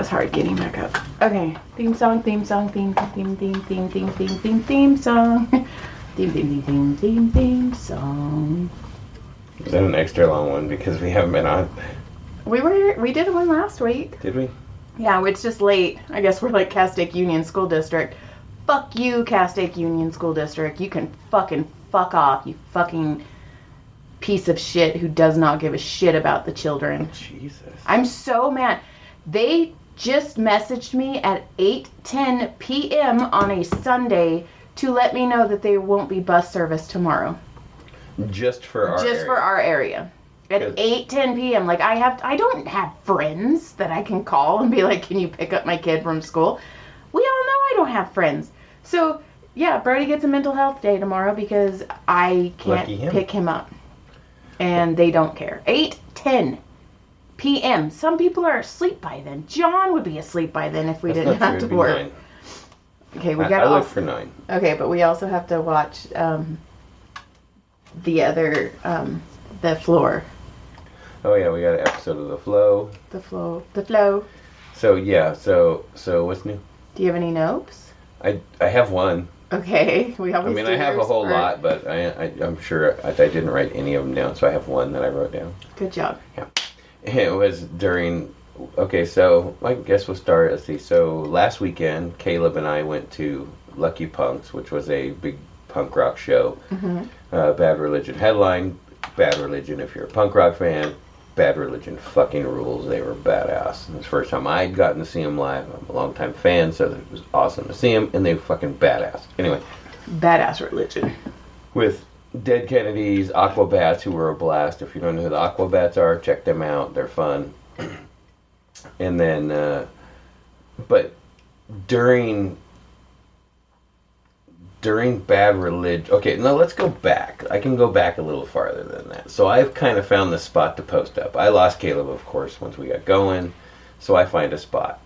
was hard getting back up. Okay, theme song, theme song, theme song. Theme song. Is that an extra long one because we haven't been on? We did one last week. Did we? Yeah, it's just late. I guess we're like Castaic Union School District. Fuck you, Castaic Union School District. You can fucking fuck off, you fucking piece of shit who does not give a shit about the children. Jesus. I'm so mad. They just messaged me at 8:10 p.m. on a Sunday to let me know that there won't be bus service tomorrow. Just for our area. At 8:10 p.m. Like I don't have friends that I can call and be like, can you pick up my kid from school? We all know I don't have friends. So yeah, Brody gets a mental health day tomorrow because I can't pick him up. And they don't care. 8:10 p.m. Some people are asleep by then. John would be asleep by then if we didn't have to work. 9. Okay, we got to look for 9. Okay, but we also have to watch the other the floor. Oh yeah, we got an episode of The Flow. The Flow. So yeah, so what's new? Do you have any notes? I have one. Okay, we always. I have a whole lot, but I'm sure I didn't write any of them down, so I have one that I wrote down. Good job. Yeah, it was during. Okay, so I guess we'll start. Let's see. So last weekend, Caleb and I went to Lucky Punks, which was a big punk rock show. Mm-hmm. Bad Religion headline. Bad Religion, if you're a punk rock fan. Bad Religion fucking rules. They were badass. It was the first time I'd gotten to see them live. I'm a longtime fan, so it was awesome to see them, and they were fucking badass. Anyway. Badass Religion. With Dead Kennedys, Aquabats, who were a blast. If you don't know who the Aquabats are, check them out. They're fun. And then, but during Bad Religion... Okay, now let's go back. I can go back a little farther than that. So I've kind of found the spot to post up. I lost Caleb, of course, once we got going. So I find a spot.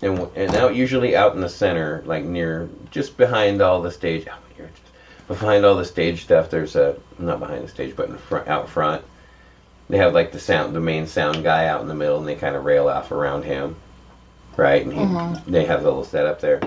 And out, usually out in the center, like near, just behind all the stage... Behind all the stage stuff, there's a... Not behind the stage, but out front. They have like the main sound guy out in the middle, and they kind of rail off around him. Right? And they have a little setup there.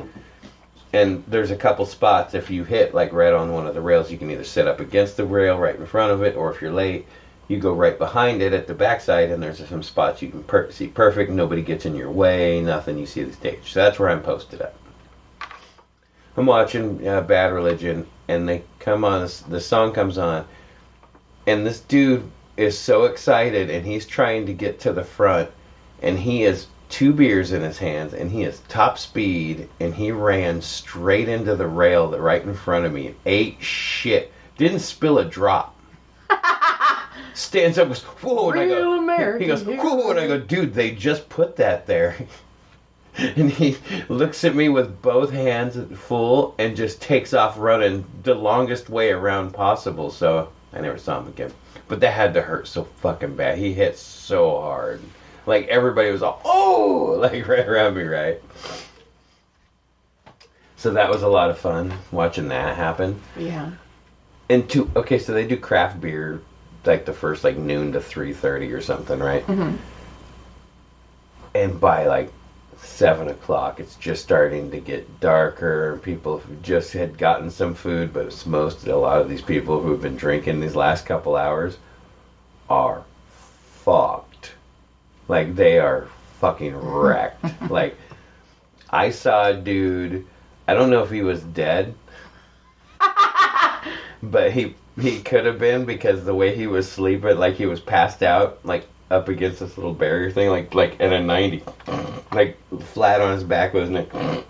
And there's a couple spots, if you hit like right on one of the rails, you can either sit up against the rail right in front of it, or if you're late, you go right behind it at the backside, and there's some spots you can see perfect, nobody gets in your way, nothing, you see the stage. So that's where I'm posted up. I'm watching Bad Religion, and they come on, the song comes on, and this dude is so excited, and he's trying to get to the front, and he is 2 beers in his hands, and he is top speed, and he ran straight into the rail that right in front of me. Ate shit. Didn't spill a drop. Stands up, goes, whoa, and Real I go, American. he goes, whoa, and I go, dude, they just put that there. And he looks at me with both hands full and just takes off running the longest way around possible. So I never saw him again. But that had to hurt so fucking bad. He hit so hard. Like, everybody was all, oh, like, right around me, right? So that was a lot of fun, watching that happen. Yeah. And so they do craft beer, like, the first, like, noon to 3:30 or something, right? Mm-hmm. And by, like, 7 o'clock, it's just starting to get darker. People just had gotten some food, but a lot of these people who have been drinking these last couple hours are fucked. Like, they are fucking wrecked. Like, I saw a dude, I don't know if he was dead, but he could have been, because the way he was sleeping, like he was passed out, like up against this little barrier thing, like at a 90, like flat on his back with his neck. And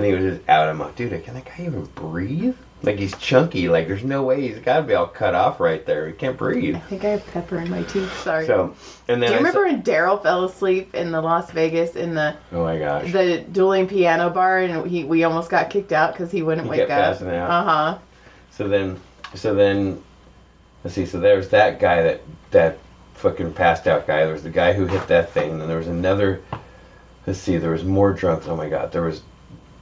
he was just out. I'm like, dude, can that guy even breathe? Like, he's chunky. Like, there's no way. He's got to be all cut off right there. He can't breathe. I think I have pepper in my tooth. Sorry. So, and then do you remember when Daryl fell asleep in the Las Vegas in the oh my gosh, the dueling piano bar, and we almost got kicked out because he wouldn't wake up. Passing out. Uh-huh. So then, let's see. So there was that guy that fucking passed out guy. There was the guy who hit that thing. And then there was another. Let's see. There was more drunks. Oh my god. There was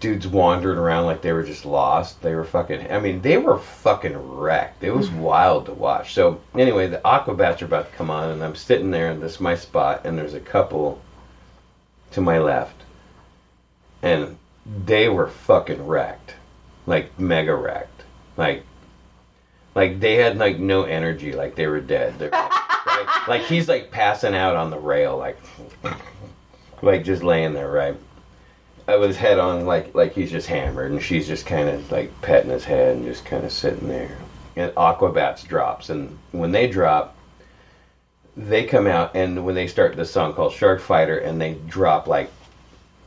dudes wandering around like they were just lost. They were fucking, I mean, they were fucking wrecked. It was wild to watch. So anyway, the Aquabats are about to come on, and I'm sitting there, and this is my spot, and there's a couple to my left, and they were fucking wrecked, like mega wrecked, like they had like no energy, like they were dead. They're like he's like passing out on the rail, like just laying there, right? With his head on, like he's just hammered, and she's just kind of like petting his head and just kind of sitting there. And Aquabats drops, and when they drop, they come out, and when they start this song called Shark Fighter, and they drop like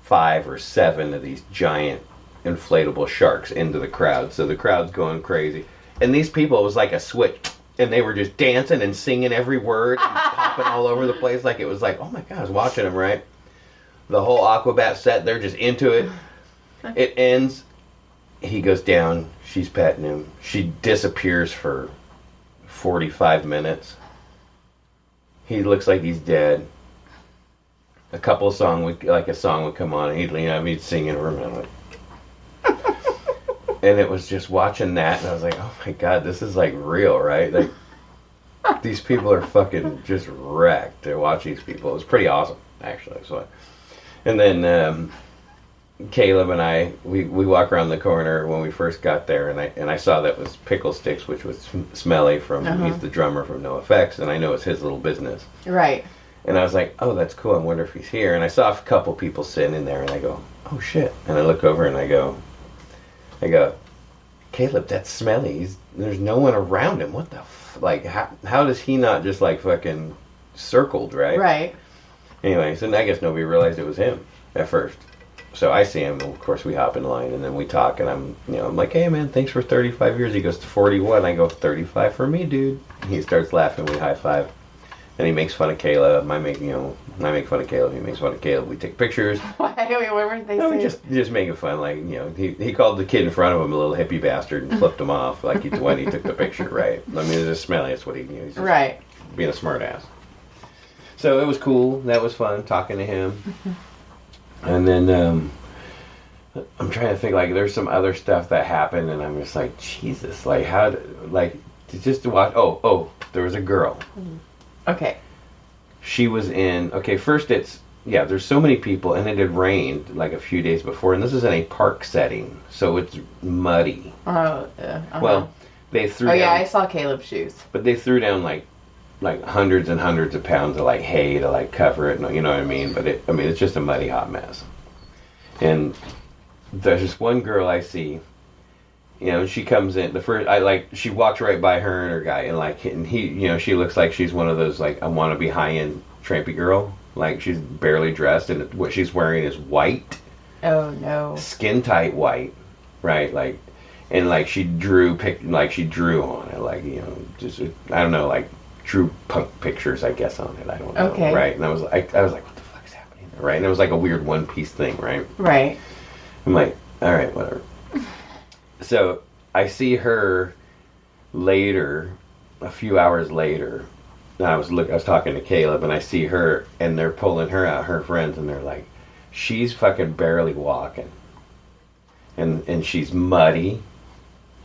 5 or 7 of these giant inflatable sharks into the crowd, so the crowd's going crazy. And these people, it was like a switch, and they were just dancing and singing every word and popping all over the place, like it was like, oh my god, I was watching them, right? The whole Aquabat set, they're just into it. It ends, he goes down, she's petting him, she disappears for 45 minutes. He looks like he's dead. A song would come on, and he'd lean out, and he'd sing in a minute. And it was just watching that, and I was like, oh my god, this is like real, right? Like, these people are fucking just wrecked to watch these people. It was pretty awesome, actually. So, and then Caleb and I, we walk around the corner when we first got there, and I saw that was Pickle Sticks, which was Smelly from, he's the drummer from NoFX, and I know it's his little business. Right. And I was like, oh, that's cool, I wonder if he's here. And I saw a couple people sitting in there, and I go, oh shit. And I look over and I go, Caleb, that's Smelly. There's no one around him. What the like, how does he not just like fucking circled, right? Right. Anyways, and I guess nobody realized it was him at first. So I see him, and of course we hop in line, and then we talk, and I'm like, hey man, thanks for 35 years. He goes, to 41. I go, 35 for me, dude. He starts laughing, we high five. And he makes fun of Caleb. I make fun of Caleb. He makes fun of Caleb. We take pictures. What were they saying? Just making fun. Like, he called the kid in front of him a little hippie bastard and flipped him off. Like when he took the picture, right? I mean, it's just Smelly. That's what he's just right. Being a smart ass. So it was cool. That was fun talking to him. And then I'm trying to think. Like, there's some other stuff that happened, and I'm just like, Jesus. Like, just to watch. Oh, there was a girl. Okay. She was in, first there's so many people, and it had rained like a few days before, and this is in a park setting, so it's muddy. Oh, Well, they threw down... Oh, yeah, I saw Caleb's shoes. But they threw down like hundreds and hundreds of pounds of like hay to like cover it, you know what I mean? But it's just a muddy hot mess. And there's this one girl I see, she comes in, she walks right by her and her guy, and he, she looks like she's one of those, like, I want to be high-end trampy girl. Like, she's barely dressed, and what she's wearing is white. Oh, no. Skin-tight white, right? Like, and, like, she drew on it, like, just, I don't know, like, drew punk pictures, I guess, on it. I don't know. Okay. Right? And I was like, what the fuck is happening there, right? And it was like a weird one-piece thing, right? Right. I'm like, all right, whatever. So I see her later, a few hours later. And I was talking to Caleb, and I see her, and they're pulling her out, her friends, and they're like, she's fucking barely walking, and she's muddy,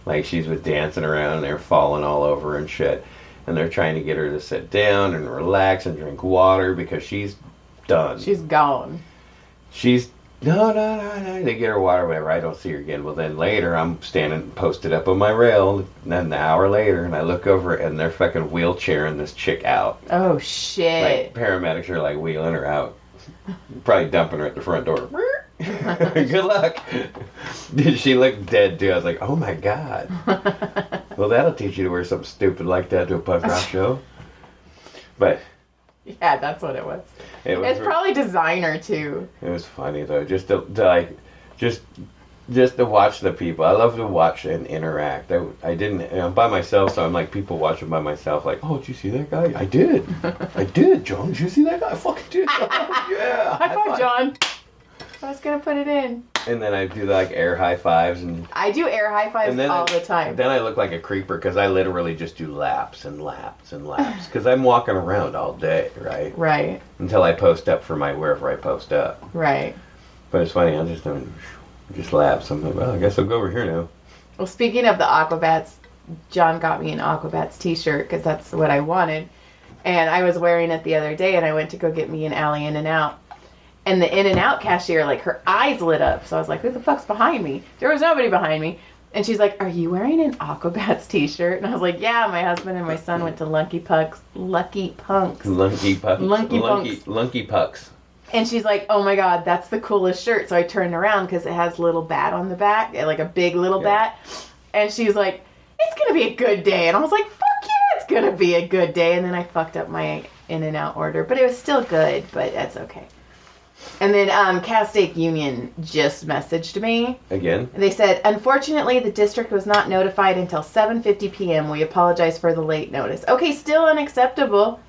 like she's was dancing around, and they're falling all over and shit, and they're trying to get her to sit down and relax and drink water because she's done. She's gone. No, they get her water, whatever. I don't see her again. Well, then later, I'm standing posted up on my rail, and then an hour later, and I look over, and they're fucking wheelchairing this chick out. Oh, shit. Like, paramedics are, like, wheeling her out. Probably dumping her at the front door. Good luck. She looked dead, too. I was like, oh, my God. Well, that'll teach you to wear something stupid like that to a punk rock show. But... yeah, that's what it was. It's probably designer too. It was funny though, just to watch the people. I love to watch and interact. I didn't. I'm by myself, so I'm like people watching by myself. Like, oh, did you see that guy? I did, John. Did you see that guy? I fucking did. Yeah. High five, John. I was gonna put it in. And then I do like air high fives, and I do air high fives all the time. Then I look like a creeper because I literally just do laps and laps and laps because I'm walking around all day, right? Right. Until I post up for wherever I post up. Right. But it's funny. I'm just doing laps. I'm like, well, I guess I'll go over here now. Well, speaking of the Aquabats, John got me an Aquabats t-shirt because that's what I wanted, and I was wearing it the other day, and I went to go get me an Alley In-N-Out. And the In-N-Out cashier, like, her eyes lit up. So I was like, who the fuck's behind me? There was nobody behind me. And she's like, are you wearing an Aquabats t-shirt? And I was like, yeah, my husband and my son went to Lunky Punks. And she's like, oh my God, that's the coolest shirt. So I turned around because it has a little bat on the back, like a big little bat. And she's like, it's going to be a good day. And I was like, fuck yeah, it's going to be a good day. And then I fucked up my In-N-Out order. But it was still good, but that's okay. And then Castake Union just messaged me. Again? They said, unfortunately, the district was not notified until 7:50 p.m. We apologize for the late notice. Okay, still unacceptable.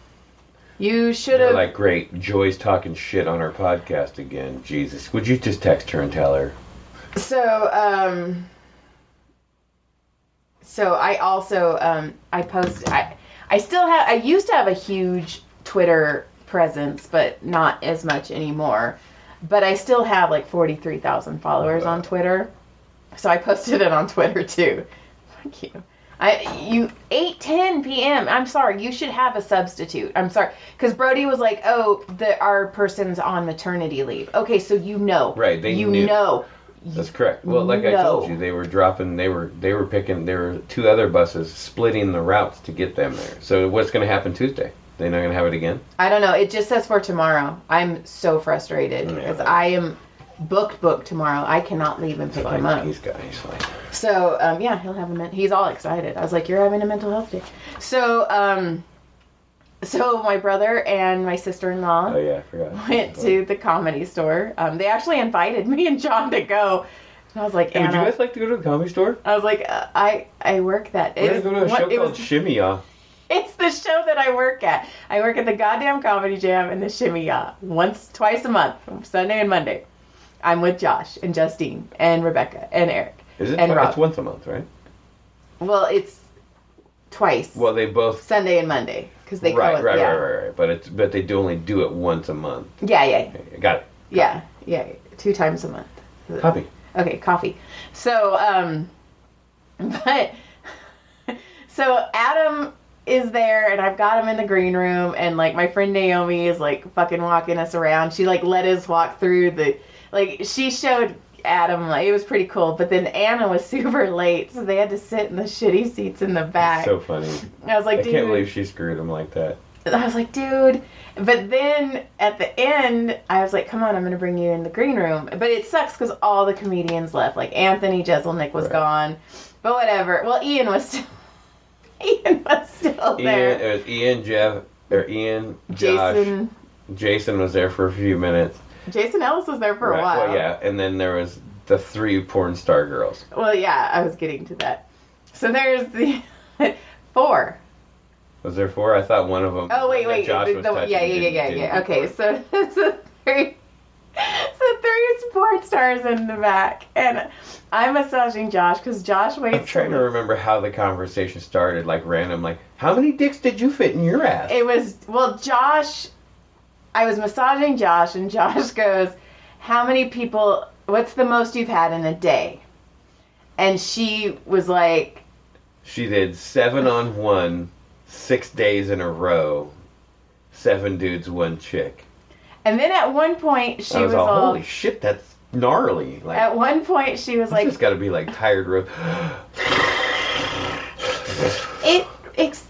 You should have... Like, great, Joy's talking shit on our podcast again. Jesus. Would you just text her and tell her? So I also, I used to have a huge Twitter presence, but not as much anymore. But I still have like 43,000 followers on Twitter. So I posted it on Twitter too. Fuck you. 8:10 p.m. I'm sorry, you should have a substitute. I'm sorry. Because Brody was like, oh, our person's on maternity leave. Okay, so you know. Right, they knew. That's correct. Well, like I told you, they were picking, there were 2 other buses splitting the routes to get them there. So what's going to happen Tuesday? They're not going to have it again? I don't know. It just says for tomorrow. I'm so frustrated because I am booked tomorrow. I cannot leave and pick him up. He's fine. So, yeah, he'll have he's all excited. I was like, you're having a mental health day. So my brother and my sister-in-law I forgot. went to the Comedy Store. They actually invited me and John to go. And I was like, hey, would you guys like to go to the Comedy Store? I was like, I work that. We're going to go to a show called Shimmy Ya. It's the show that I work at. I work at the goddamn Comedy Jam and the Shimmy Ya. Twice a month, Sunday and Monday. I'm with Josh and Justine and Rebecca and Eric. Is it? And Rob. It's once a month, right? Well, it's twice. Well, they both Sunday and Monday because they right. But they only do it once a month. Yeah. Okay, got it. Yeah. 2 times a month. Coffee. Okay, coffee. So, so Adam is there, and I've got him in the green room, and like my friend Naomi is like fucking walking us around. She like let us walk through she showed Adam, like, it was pretty cool, but then Anna was super late, so they had to sit in the shitty seats in the back. That's so funny. I was like, I can't believe she screwed him like that. I was like, dude. But then at the end, I was like, come on, I'm going to bring you in the green room. But it sucks because all the comedians left. Like Anthony Jeselnik was gone. But whatever. Well, Ian was still there. It was Ian, Jeff, or Ian, Josh. Jason was there for a few minutes. Jason Ellis was there for a while. Well, yeah. And then there was the 3 porn star girls. Well, yeah, I was getting to that. So there's the 4. Was there 4? I thought one of them. Oh, wait. Josh was touching. Yeah. Okay, so it's a 3 porn stars in the back. And I'm massaging Josh because Josh waits. I'm trying to remember how the conversation started, like random, like, how many dicks did you fit in your ass? It was, Josh, I was massaging Josh, and Josh goes, how many people, what's the most you've had in a day? And she was like... She did 7 on 1, 6 days in a row, 7 dudes, 1 chick. And then at one point, she was all... Holy shit, that's gnarly. Like, at one point, she was like... It's got to be like tired rope.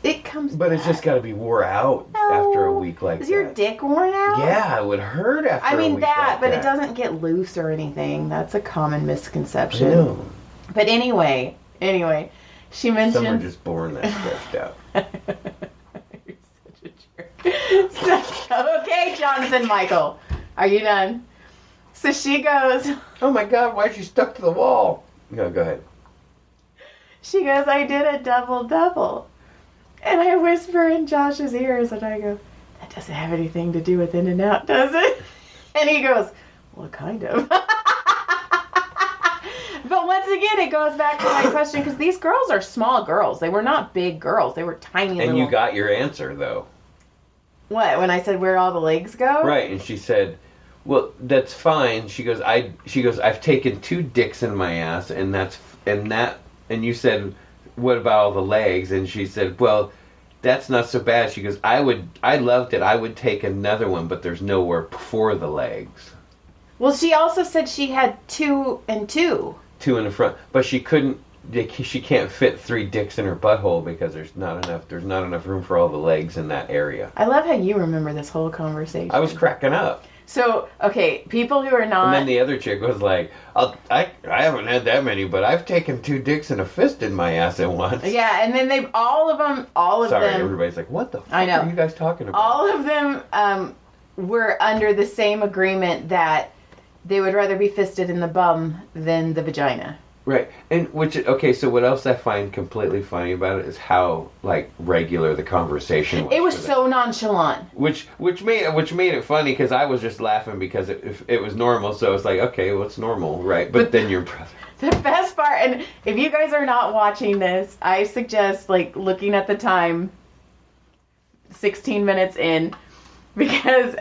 It comes But back. it's just got to be wore out after a week like that. Is your dick worn out? Yeah, it would hurt after a week but it doesn't get loose or anything. That's a common misconception. I know. But anyway, she mentioned... Some are just born that stretched out. You're such a jerk. Okay, Jonathan Michael. Are you done? So she goes... Oh my God, why is she stuck to the wall? No, go ahead. She goes, I did a double-double. And I whisper in Josh's ears, and I go, that doesn't have anything to do with In-N-Out, does it? And he goes, well, kind of. But once again, it goes back to my question, because these girls are small girls. They were not big girls. They were tiny little... And you got your answer, though. What, when I said where all the legs go? Right, and she said, well, that's fine. She goes, I've taken 2 dicks in my ass, and you said, what about all the legs? And she said, well, that's not so bad. She goes, I loved it. I would take another one, but there's nowhere for the legs. Well, she also said she had 2 and 2. 2 in the front, but she couldn't. She can't fit 3 dicks in her butthole because there's not enough room for all the legs in that area. I love how you remember this whole conversation. I was cracking up. So, okay, people who are not... And then the other chick was like, I haven't had that many, but I've taken 2 dicks and a fist in my ass at once. Yeah, and then all of them... Sorry, everybody's like, what the fuck I know. are you guys talking about? All of them were under the same agreement that they would rather be fisted in the bum than the vagina. Right, and so what else I find completely funny about it is how, like, regular the conversation was. It was so nonchalant. Which made it funny, because I was just laughing because it was normal, so it's like, okay, what's normal, right? But then your brother... The best part, and if you guys are not watching this, I suggest, like, looking at the time, 16 minutes in, because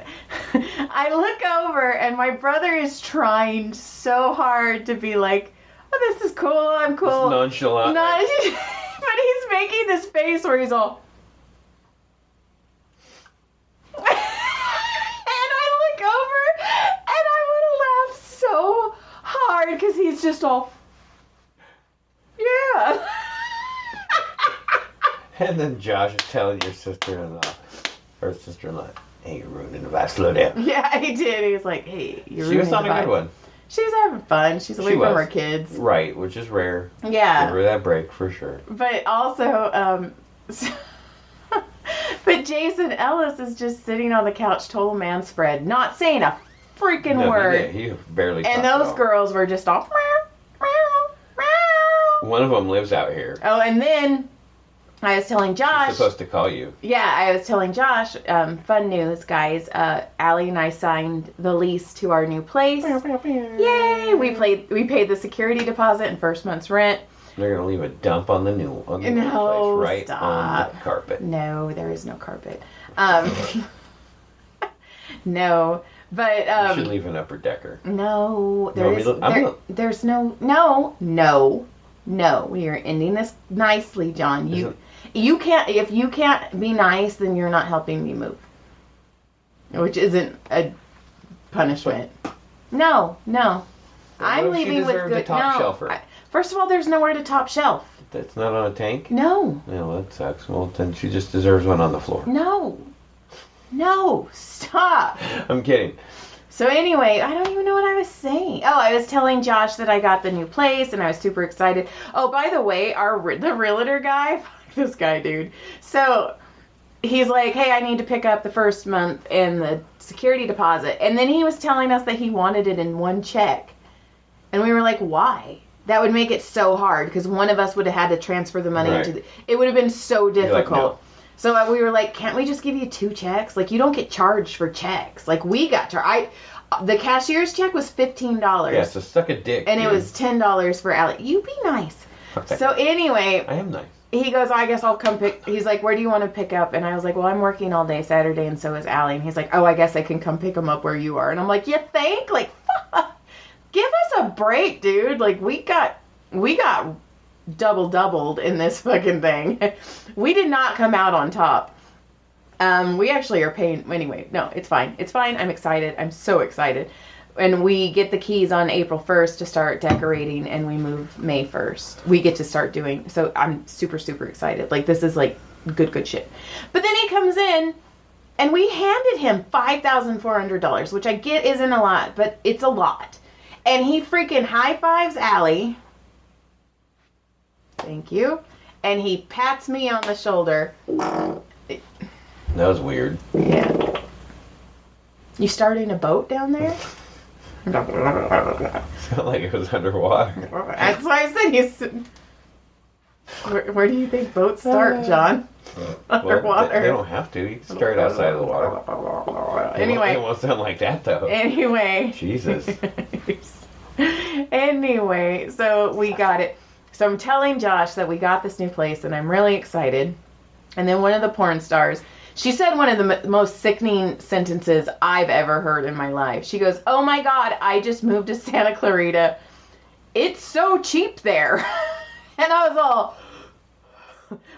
I look over, and my brother is trying so hard to be like, oh, this is cool, I'm cool. It's nonchalant. But he's making this face where he's all... and I look over, and I want to laugh so hard, because he's just all... Yeah. And then Josh is telling your sister-in-law, hey, you're ruining the vibe, slow down. Yeah, he did. He was like, hey, you're She was ruining on the a good vibe. one. She was having fun. She's away from her kids. Right, which is rare. Yeah. Give her that break for sure. But also, but Jason Ellis is just sitting on the couch, total man spread, not saying a freaking word. He barely and talked at those all. girls were just all, meow, meow, meow. One of them lives out here. Oh, and then I was telling Josh. She's supposed to call you. Yeah, I was telling Josh, fun news, guys. Allie and I signed the lease to our new place. Yay! We paid the security deposit and first month's rent. They're gonna leave a dump on the new place, right stop. on the carpet. No, there is no carpet. No, but You should leave an upper decker. no, there's no. We are ending this nicely, John. You can't, if you can't be nice, then you're not helping me move. Which isn't a punishment. No. I'm leaving with good. Top shelfer? First of all, there's nowhere to top shelf. That's not on a tank? No. No, that sucks. Well, then she just deserves one on the floor. No, stop. I'm kidding. So anyway, I don't even know what I was saying. Oh, I was telling Josh that I got the new place and I was super excited. Oh, by the way, the realtor guy, fuck this guy, dude. So he's like, hey, I need to pick up the first month and the security deposit. And then he was telling us that he wanted it in one check. And we were like, why? That would make it so hard because one of us would have had to transfer the money into it would have been so difficult. Like, no. So we were like, can't we just give you 2 checks? Like, you don't get charged for checks. Like, we got charged. The cashier's check was $15. Yeah, so suck a dick. And dude. it was $10 for Allie. You be nice. So anyway. I am nice. He goes, I guess I'll come pick. He's like, where do you want to pick up? And I was like, well, I'm working all day Saturday, and so is Allie. And he's like, oh, I guess I can come pick him up where you are. And I'm like, you think? Like, fuck. Give us a break, dude. Like, we got doubled in this fucking thing. We did not come out on top. We actually are paying anyway. No, it's fine. I'm excited. I'm so excited. And we get the keys on April 1st to start decorating, and we move May 1st. We get to start doing. So I'm super, super excited. Like, this is like good shit. But then he comes in, and we handed him $5,400, which I get isn't a lot, but it's a lot. And he freaking high fives Allie. Thank you. And he pats me on the shoulder. That was weird. Yeah. You starting a boat down there? Felt like it was underwater. That's why I said where do you think boats start, John? Underwater. Well, they don't have to. You can start outside of the water. Anyway. It won't sound like that, though. Anyway. Jesus. Anyway, so we got it. So I'm telling Josh that we got this new place, and I'm really excited. And then one of the porn stars, she said one of the most sickening sentences I've ever heard in my life. She goes, oh my God, I just moved to Santa Clarita. It's so cheap there. And I was all,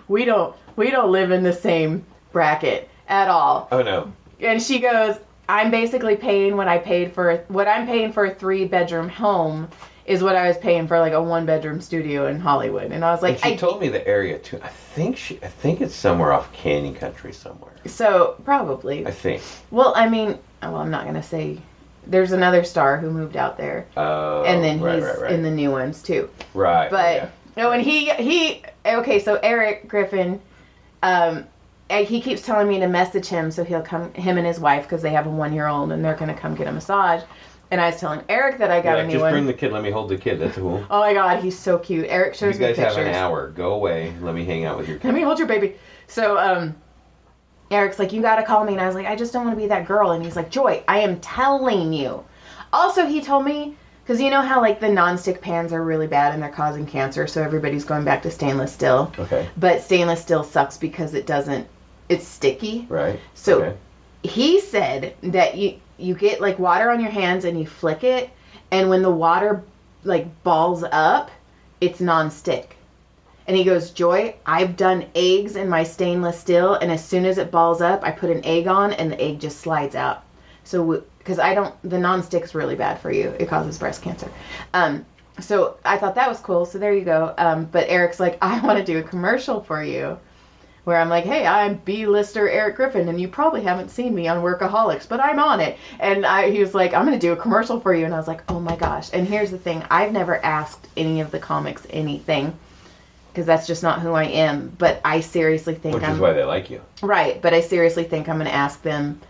we don't live in the same bracket at all. Oh, no. And she goes, I'm basically paying what I'm paying for a 3-bedroom home is what I was paying for like a 1-bedroom studio in Hollywood. And I was like, and she told me the area too. I think it's somewhere off Canyon Country somewhere. So probably. I think. Well, I mean, I'm not gonna say. There's another star who moved out there, and then he's in the new ones too. Right. But and he okay. So Eric Griffin, he keeps telling me to message him so he'll come. Him and his wife, because they have a 1-year-old, and they're gonna come get a massage. And I was telling Eric that I got a new one. Just bring the kid. Let me hold the kid. That's cool. Oh my God, he's so cute. Eric shows me pictures. You guys have an hour. Go away. Let me hang out with your kid. Let me hold your baby. So, Eric's like, you gotta call me. And I was like, I just don't want to be that girl. And he's like, Joy, I am telling you. Also, he told me, because you know how like the nonstick pans are really bad and they're causing cancer. So everybody's going back to stainless steel. Okay. But stainless steel sucks because it's sticky. Right. So he said that you get like water on your hands and you flick it. And when the water like balls up, it's non-stick. And he goes, Joy, I've done eggs in my stainless steel, and as soon as it balls up, I put an egg on, and the egg just slides out. So, because the non-stick's really bad for you. It causes breast cancer. So I thought that was cool. So there you go. But Eric's like, I want to do a commercial for you. Where I'm like, hey, I'm B-lister Eric Griffin, and you probably haven't seen me on Workaholics, but I'm on it. And he was like, I'm going to do a commercial for you. And I was like, oh my gosh. And here's the thing. I've never asked any of the comics anything, because that's just not who I am. But I seriously think Which is why they like you. Right. But I seriously think I'm going to ask them.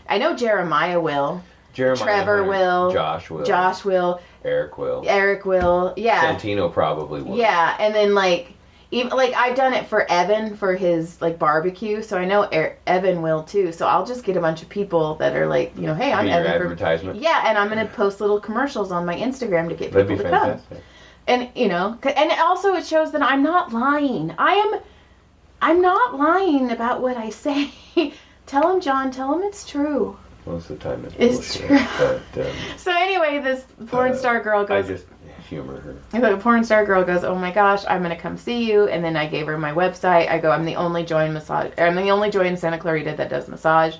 I know Jeremiah will. Trevor will. Josh will. Josh will. Eric will. Eric will. Yeah. Santino probably will. Yeah. And then even like I've done it for Evan for his like barbecue, so I know Evan will too. So I'll just get a bunch of people that are like, hey, I'm Evan. Your advertisement. Yeah, and I'm gonna post little commercials on my Instagram to get people to come. And and also it shows that I'm not lying. I'm not lying about what I say. Tell him, John. Tell him it's true. Most of the time it's true. But, so anyway, this porn star girl goes. I just humor her. The porn star girl goes, oh my gosh, I'm gonna come see you. And then I gave her my website. I go, I'm the only joy in Santa Clarita that does massage.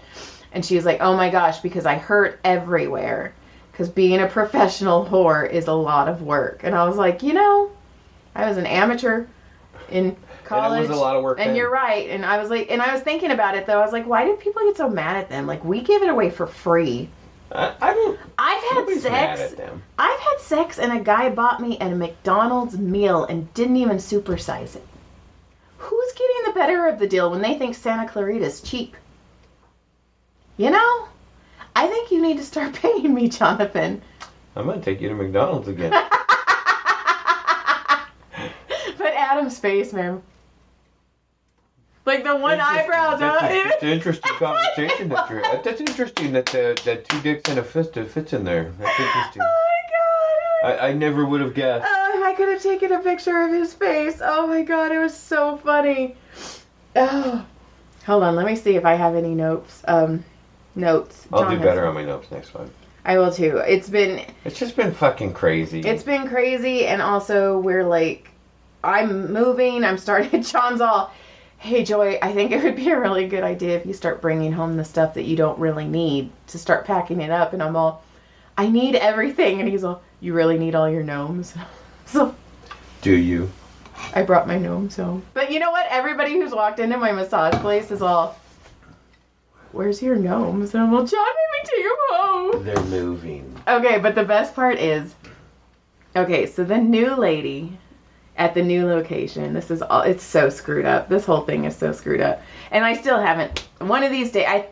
And she's like, oh my gosh, because I hurt everywhere. Because being a professional whore is a lot of work. And I was like, I was an amateur in college. And it was a lot of work. And you're right. And I was like, I was thinking about it though. I was like, why do people get so mad at them? Like, we give it away for free. I've had sex. Mad at them. I've had sex and a guy bought me a McDonald's meal and didn't even supersize it. Who's getting the better of the deal when they think Santa Clarita's cheap? I think you need to start paying me, Jonathan. I'm gonna take you to McDonald's again. But Adam's face, man. Like the one eyebrow. That's an interesting conversation that you're at. That's interesting that 2 dicks and a fist fits in there. That's interesting. Oh my God. I never would have guessed. I could have taken a picture of his face. Oh my God, it was so funny. Oh. Hold on, let me see if I have any notes. Notes. I'll do better on my notes next time. I will too. It's just been fucking crazy. It's been crazy, and also we're like, I'm moving. I'm starting. John's all, hey Joy, I think it would be a really good idea if you start bringing home the stuff that you don't really need to start packing it up. And I'm all, I need everything. And he's all, you really need all your gnomes? So. Do you? I brought my gnomes home. But you know what? Everybody who's walked into my massage place is all, where's your gnomes? And I'm all, John made me take them home. They're moving. Okay, but the best part is, so the new lady at the new location, it's so screwed up. This whole thing is so screwed up. And I still haven't, one of these days,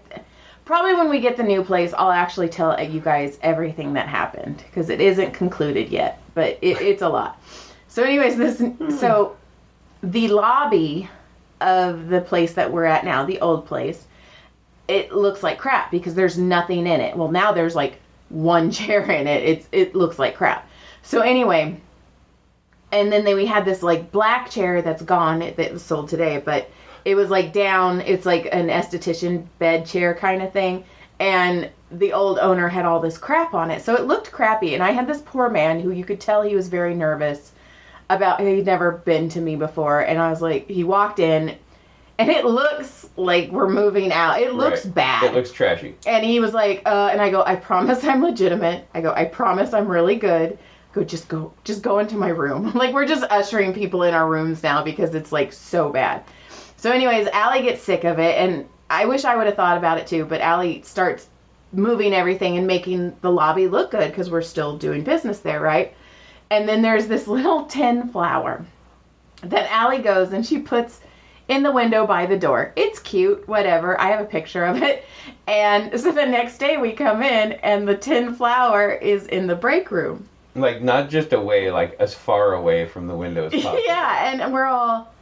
probably when we get the new place, I'll actually tell you guys everything that happened. Because it isn't concluded yet, but it's a lot. So anyways, so the lobby of the place that we're at now, the old place, it looks like crap because there's nothing in it. Well, now there's like one chair in it. It looks like crap. So anyway, and then we had this like black chair that's gone that was sold today, but it was like down. It's like an esthetician bed chair kind of thing. And the old owner had all this crap on it. So it looked crappy. And I had this poor man who you could tell he was very nervous about, he'd never been to me before. And I was like, he walked in And it looks like we're moving out. It looks Right. bad. It looks trashy. And he was like, and I go, I promise I'm legitimate. I go, I promise I'm really good. Just go into my room. Like, we're just ushering people in our rooms now because it's like so bad. So anyways, Allie gets sick of it, and I wish I would have thought about it too, but Allie starts moving everything and making the lobby look good because we're still doing business there, right? And then there's this little tin flower that Allie goes and she puts in the window by the door. It's cute, whatever. I have a picture of it. And so the next day we come in and the tin flower is in the break room. Like, not just away, like, as far away from the window as possible. Yeah, and we're all,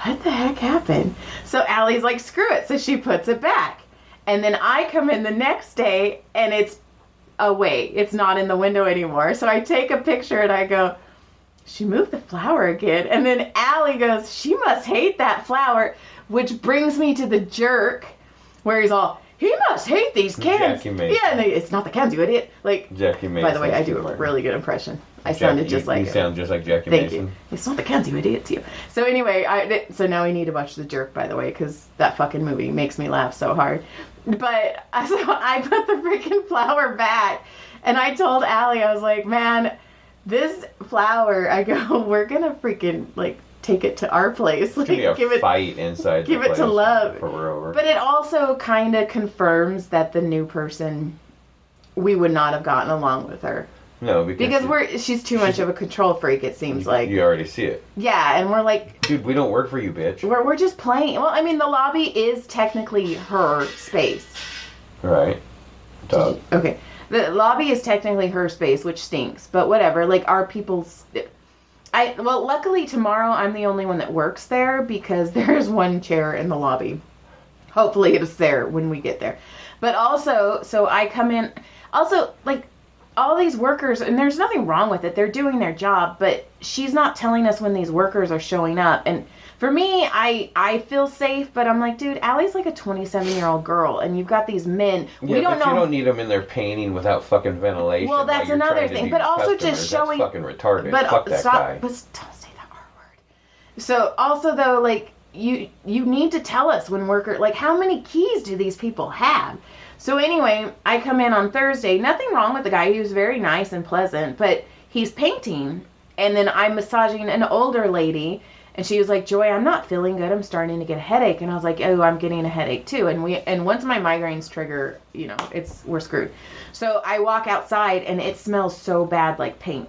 what the heck happened? So Allie's like, screw it. So she puts it back. And then I come in the next day and it's away. It's not in the window anymore. So I take a picture and I go, she moved the flower again. And then Allie goes, she must hate that flower, which brings me to the jerk where he's all, he must hate these cans. Jackie Mason. Yeah, and it's not the cans, you idiot. Like, Jackie Mason. by the way, I do a really good impression. I sounded just like you sound just like Jackie Thank Mason. you. It's not the cans, you idiot. It's you. So anyway, so now we need to watch The Jerk, by the way, because that fucking movie makes me laugh so hard. But so I put the freaking flower back, and I told Allie, I was like, man, this flower, I go, we're gonna freaking like take it to our place. Like, It's gonna be a fight inside give the it to place love. before we're over. But it also kind of confirms that the new person, we would not have gotten along with her. No, Because she's too much of a control freak, it seems like. You already see it. Yeah, and we're like, Dude, we don't work for you, bitch. we're just playing. Well, I mean, the lobby is technically her space. Right. Duh. Okay. The lobby is technically her space, which stinks, but whatever. Like, our people's... Well, luckily tomorrow I'm the only one that works there because there's one chair in the lobby. Hopefully it's there when we get there. But also, so I come in... Also, like, all these workers, and there's nothing wrong with it. They're doing their job, but she's not telling us when these workers are showing up. And for me, I feel safe, but I'm like, dude, Allie's like a 27-year-old girl, and you've got these men. Yeah, we don't know. You don't need them in there painting without fucking ventilation. Well, that's while you're another trying to thing. do But also customers. just showing. That's fucking retarded. But Fuck that guy. But don't say that R word. So also though, like you need to tell us when like how many keys do these people have? So anyway, I come in on Thursday. Nothing wrong with the guy. He was very nice and pleasant, but he's painting, and then I'm massaging an older lady. And she was like, Joy, I'm not feeling good. I'm starting to get a headache. And I was like, oh, I'm getting a headache too. And once my migraines trigger, we're screwed. So I walk outside and it smells so bad like paint.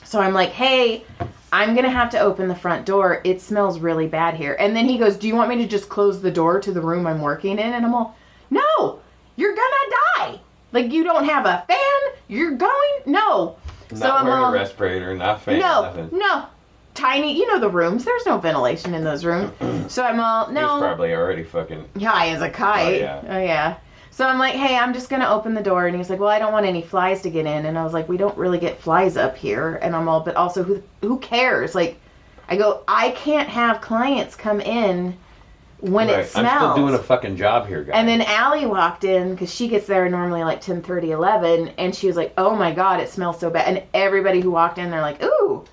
So I'm like, hey, I'm going to have to open the front door. It smells really bad here. And then he goes, do you want me to just close the door to the room I'm working in? And I'm all, no, you're going to die. Like, you don't have a fan? You're going? No. Not wearing a respirator, not fan, nothing. No. Tiny, the rooms. There's no ventilation in those rooms. So I'm all, no. He's probably already fucking high as a kite. Oh, yeah. So I'm like, hey, I'm just going to open the door. And he's like, well, I don't want any flies to get in. And I was like, we don't really get flies up here. And I'm all, but also, who cares? Like, I go, I can't have clients come in when it smells. I'm still doing a fucking job here, guys. And then Allie walked in, because she gets there normally like 10:30, 11. And she was like, oh my God, it smells so bad. And everybody who walked in, they're like, ooh.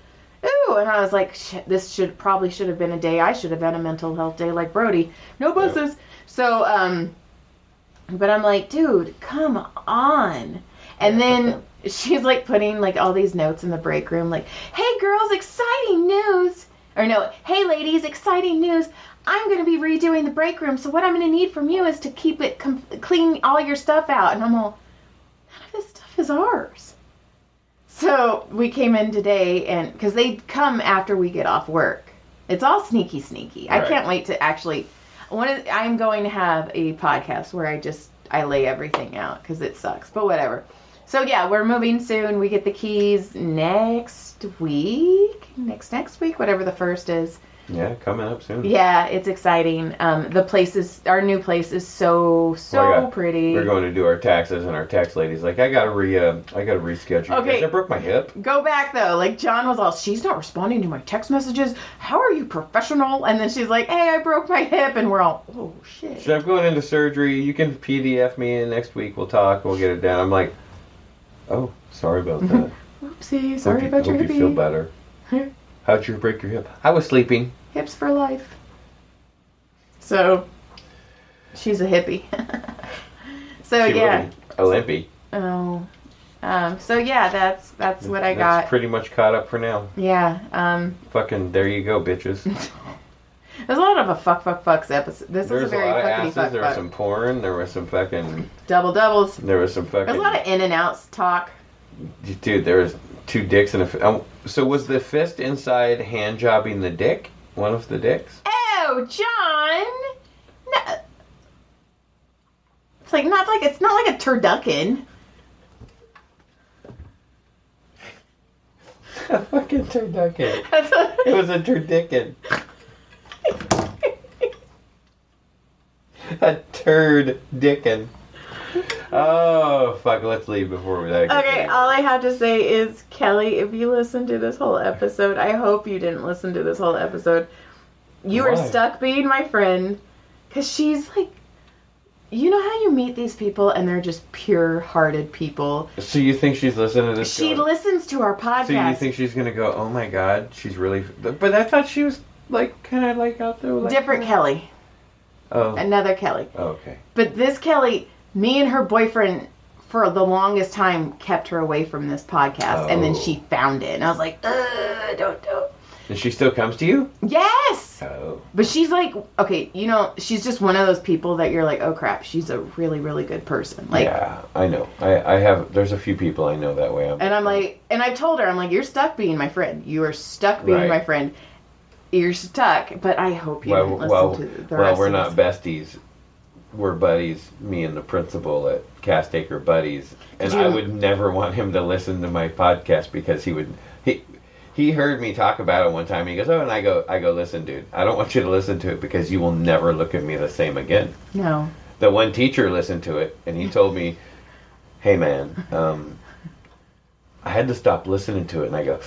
And I was like, shit, this should have been a day I should have had a mental health day like Brody. No buses. Yep. So, but I'm like, dude, come on. And then she's like putting like all these notes in the break room, like, hey girls, exciting news. Or no, hey ladies, exciting news. I'm going to be redoing the break room. So what I'm going to need from you is to keep it clean all your stuff out. And I'm all, none of this stuff is ours. So we came in today, and because they come after we get off work. It's all sneaky. Right. I can't wait to actually. I'm going to have a podcast where I lay everything out because it sucks, but whatever. So yeah, we're moving soon. We get the keys next week, whatever the first is. Yeah, coming up soon. Yeah, it's exciting. Our new place is so pretty. We're going to do our taxes, and our tax lady's like, I gotta reschedule. Okay. I broke my hip. Go back though. Like John was all, she's not responding to my text messages. How are you professional? And then she's like, hey, I broke my hip, and we're all, oh shit. So I'm going into surgery. You can PDF me, and next week we'll talk. We'll get it done. I'm like, oh, sorry about that. Oopsie, sorry about your hippie. Hope you feel better. How'd you break your hip? I was sleeping. Hips for life. So, she's a hippie. So, She yeah. will be a limpy. Oh. So, yeah, that's what I got. That's pretty much caught up for now. Yeah. Fucking, there you go, bitches. There's a lot of a fucks episode. This There's is a very a lot of fuckity asses, there was fuck. some porn, there was some fucking... Doubles. There was some fucking... There's a lot of in and outs talk. Dude, there was 2 dicks and a... so was the fist inside hand jobbing the dick? One of the dicks? Oh, John! No. It's not like a turducken. A fucking turducken. That's what... It was a turducken. A turd dickin'. Oh, fuck, let's leave before we... Okay, all I have to say is, Kelly, if you listen to this whole episode, I hope you didn't listen to this whole episode. You Why? are stuck being my friend, because she's like... You know how you meet these people and they're just pure-hearted people? So you think she's listening to this? She listens to our podcast. So you think she's gonna go, oh my god, she's really... But I thought she was, like, kind of, like, out there, like... Different Kelly. Oh. Another Kelly. Oh, okay. But this Kelly, me and her boyfriend, for the longest time, kept her away from this podcast. And then Oh. she found it. And I was like, don't. And she still comes to you? Yes! Oh. But she's like, okay, you know, she's just one of those people that you're like, oh crap, she's a really, really good person. Like, yeah, I know. I have... There's a few people I know that way. and I'm like, and I've told her, I'm like, you're stuck being my friend. You are stuck being Right. my friend. You're stuck, but I hope you didn't listen to the rest we're of not this. besties. We're buddies, me and the principal at Castaker Buddies. And Did you- I would never want him to listen to my podcast because he heard me talk about it one time. He goes, oh, and I go, listen, dude, I don't want you to listen to it because you will never look at me the same again. No. The one teacher listened to it and he told me, hey man, I had to stop listening to it. And I go,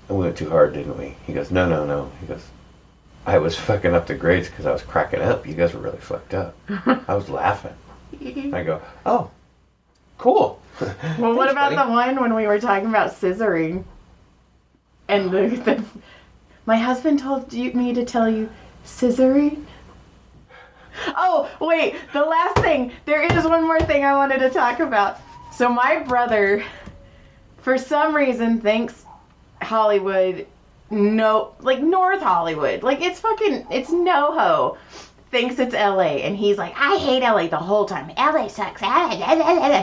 we went too hard, didn't we? He goes, no. He goes, I was fucking up the grades because I was cracking up. You guys were really fucked up. I was laughing. I go, oh, cool. Well, what Thanks, about buddy. the one when we were talking about scissoring? And my husband told me to tell you scissoring. Oh, wait, the last thing. There is one more thing I wanted to talk about. So my brother, for some reason, thinks Hollywood, like North Hollywood, like it's NoHo, thinks it's LA, and he's like, I hate LA the whole time. LA sucks.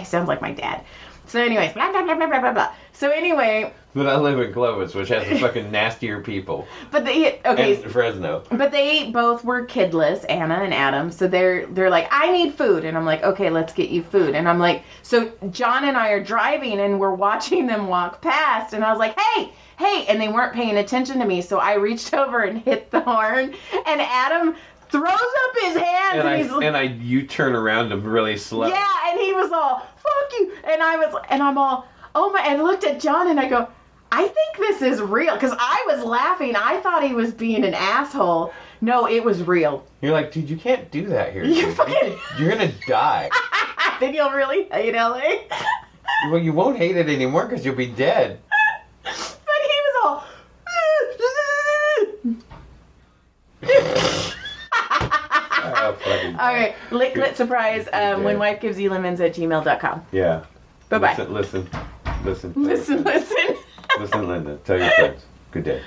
Sounds like my dad. So anyways, blah, blah, blah, blah, blah, blah. So anyway, But I live in Clovis, which has the fucking nastier people. but okay. And Fresno. But they both were kidless, Anna and Adam. So they're like, I need food, and I'm like, okay, let's get you food. And I'm like, so John and I are driving, and we're watching them walk past, and I was like, hey, and they weren't paying attention to me. So I reached over and hit the horn, and Adam throws up his hands, You turn around them really slow. yeah, and he was all, fuck you, and I'm all, oh my, and I looked at John and I go, I think this is real, because I was laughing. I thought he was being an asshole. No, it was real. You're like, dude, you can't do that here. You Dude. fucking- You're gonna die. Then you'll really hate LA. Well, you won't hate it anymore because you'll be dead. But he was all, Oh, fucking. okay, lick lit surprise, when wife gives you lemons at gmail.com. Yeah. Bye-bye. Listen. Listen. Listen, Linda. Tell your friends. Good day.